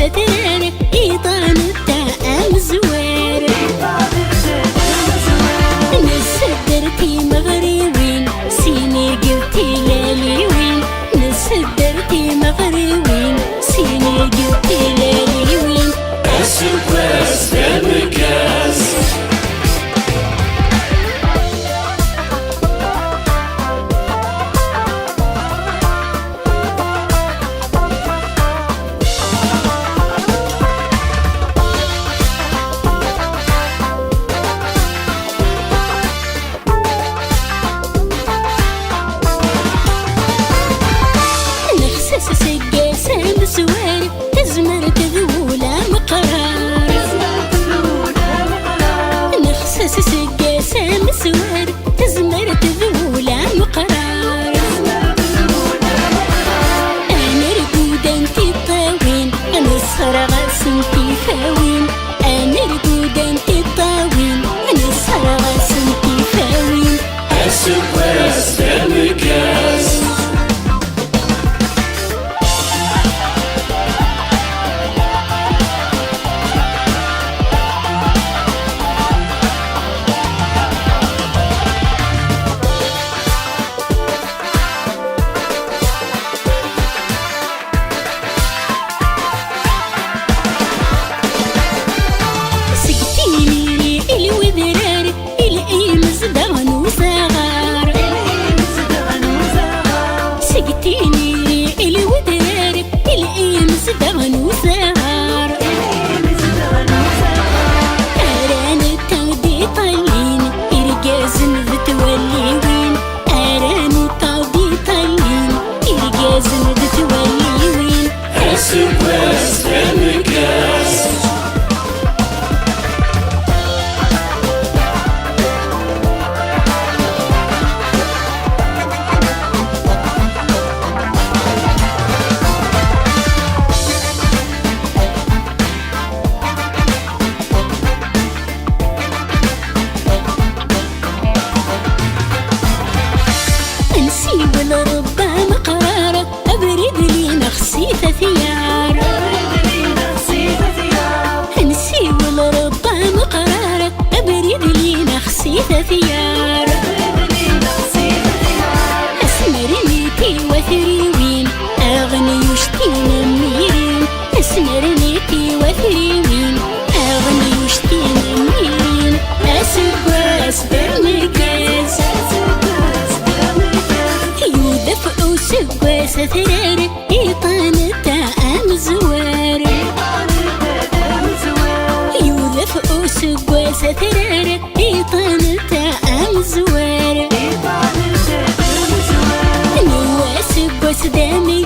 سترارة إيطان التاء مزوار نسدرتي مغربين سيني قلتي لالي وين نسدرتي مغربين سيني قلتي لالي وين السوباس بالمكاس سجاسة مسوار تزمر تذولة مقرار نخسس سجاسة مسوار تزمر تذولة مقرار أنا رقودة انتي طاوين أنا الصرغة سنتي فاوين أنا رقودة انتي طاوين أنا الصرغة سنتي فاوين السوباس بالمكاس السوباس بالمكاس أنسي والربا مقرارة أبرد لي نخسيت ثيار أنسي والربا مقرارة أبرد لي نخسيت ثيار أسمرنيتي وثريوين أغني يشتين ميرين أسمرنيتي وثريوين أغني يشتين ميرين أسباس بالمكاس يودفعوا سباس ثرارة إيطان التاء مزوار يودفعوا سباس ثرارة إيطان التاء مزوار نواس بوس دامي